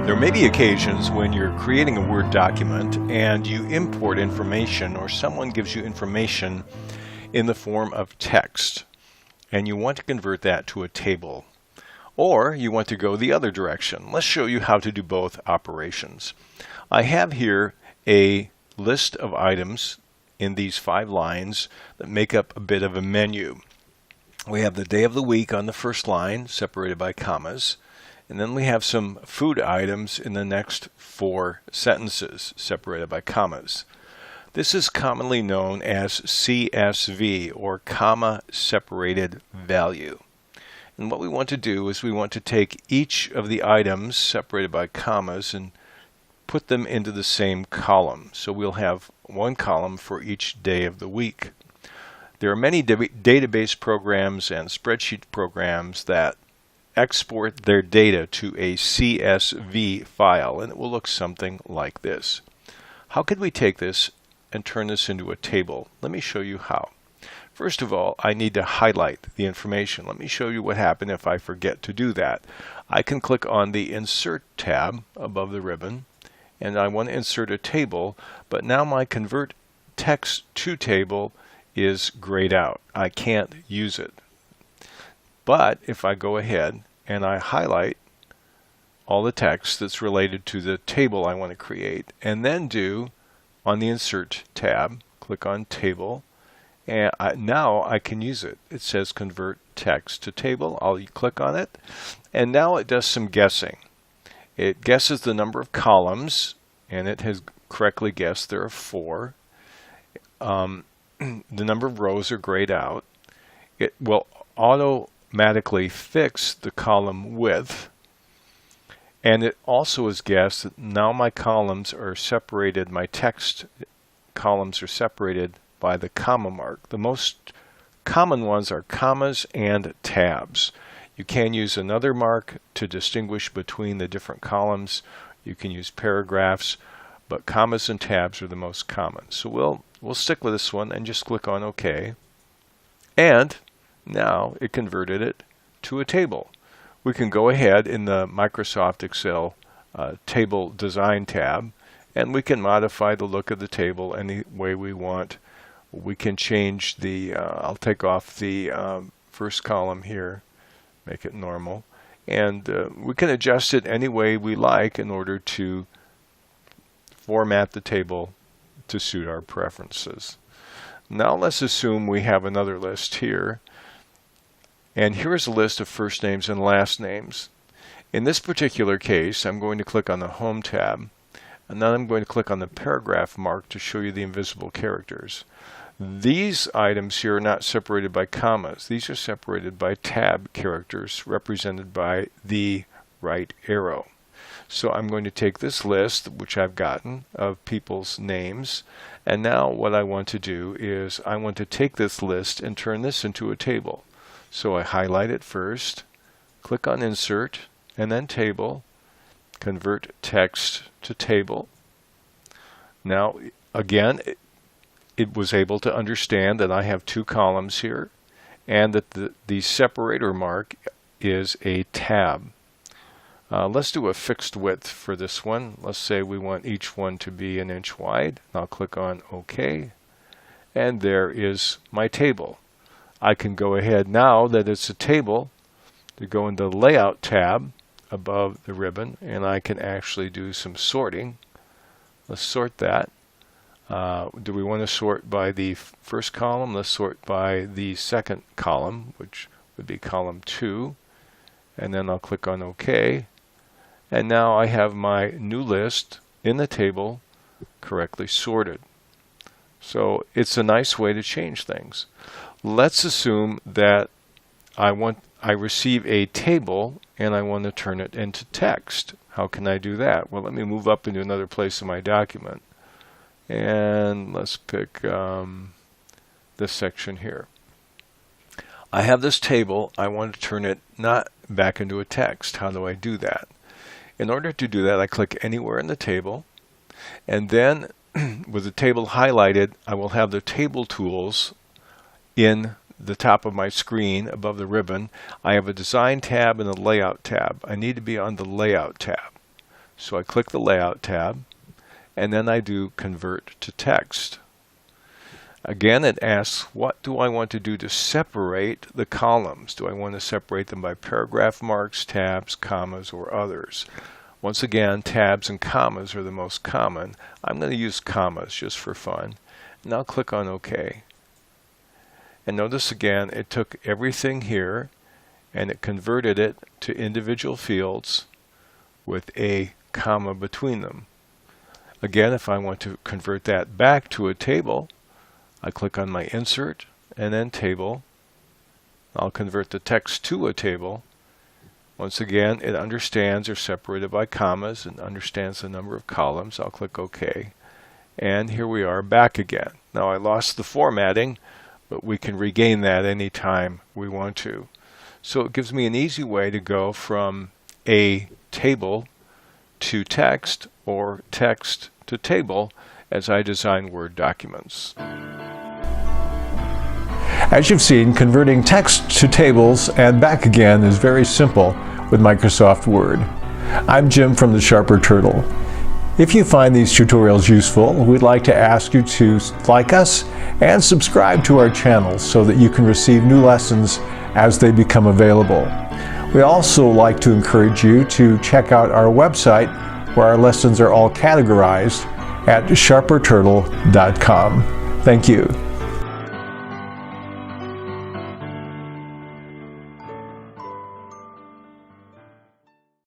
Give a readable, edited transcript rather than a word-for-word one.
There may be occasions when you're creating a Word document and you import information, or someone gives you information in the form of text, and you want to convert that to a table. Or you want to go the other direction. Let's show you how to do both operations. I have here a list of items in these 5 lines that make up a bit of a menu. We have the day of the week on the first line, separated by commas. And then we have some food items in the next 4 sentences, separated by commas. This is commonly known as CSV, or comma separated value. And what we want to do is we want to take each of the items separated by commas and put them into the same column. So we'll have one column for each day of the week. There are many database programs and spreadsheet programs that export their data to a CSV file, and it will look something like this. How could we take this and turn this into a table? Let me show you how. First of all, I need to highlight the information. Let me show you what happens if I forget to do that. I can click on the Insert tab above the ribbon, and I want to insert a table, but now my Convert Text to Table is grayed out. I can't use it. But if I go ahead and I highlight all the text that's related to the table I want to create, and then do, on the Insert tab, click on Table, and now I can use it. It says Convert Text to Table. I'll click on it, and now it does some guessing. It guesses the number of columns, and it has correctly guessed there are 4. The number of rows are grayed out. It will automatically fix the column width, and it also has guessed that now my columns are separated, my text columns are separated by the comma mark. The most common ones are commas and tabs. You can use another mark to distinguish between the different columns. You can use paragraphs, but commas and tabs are the most common. So we'll stick with this one and just click on OK. And now it converted it to a table. We can go ahead in the Microsoft Excel Table Design tab, and we can modify the look of the table any way we want. We can change the, I'll take off the first column here, make it normal, and we can adjust it any way we like in order to format the table to suit our preferences. Now let's assume we have another list here, and here's a list of first names and last names. In this particular case, I'm going to click on the Home tab, and then I'm going to click on the paragraph mark to show you the invisible characters. These items here are not separated by commas. These are separated by tab characters represented by the right arrow. So I'm going to take this list, which I've gotten, of people's names, and now what I want to do is I want to take this list and turn this into a table. So I highlight it first, click on Insert, and then Table, Convert Text to Table. Now again, it was able to understand that I have 2 columns here, and that the separator mark is a tab. Let's do a fixed width for this one. Let's say we want each one to be 1 inch wide. I'll click on OK, and there is my table. I can go ahead, now that it's a table, to go into the Layout tab above the ribbon, and I can actually do some sorting. Let's sort that. Do we want to sort by the first column? Let's sort by the second column, which would be column 2, and then I'll click on OK. And now I have my new list in the table correctly sorted. So it's a nice way to change things. Let's assume that I receive a table and I want to turn it into text. How can I do that? Well, let me move up into another place in my document, and let's pick this section here. I have this table. I want to turn it not back into a text. How do I do that? In order to do that, I click anywhere in the table, and then with the table highlighted, I will have the table tools in the top of my screen above the ribbon. I have a Design tab and a Layout tab. I need to be on the Layout tab. So I click the Layout tab, and then I do Convert to Text. Again, it asks, what do I want to do to separate the columns? Do I want to separate them by paragraph marks, tabs, commas, or others? Once again, tabs and commas are the most common. I'm going to use commas just for fun. And I'll click on OK. And notice again, it took everything here and it converted it to individual fields with a comma between them. Again, if I want to convert that back to a table, I click on my Insert and then Table. I'll convert the text to a table. Once again, it understands they're separated by commas and understands the number of columns. I'll click OK. And here we are back again. Now I lost the formatting, but we can regain that anytime we want to. So it gives me an easy way to go from a table to text or text to table as I design Word documents. As you've seen, converting text to tables and back again is very simple with Microsoft Word. I'm Jim from the Sharper Turtle. If you find these tutorials useful, we'd like to ask you to like us and subscribe to our channel so that you can receive new lessons as they become available. We also like to encourage you to check out our website where our lessons are all categorized at sharperturtle.com. Thank you.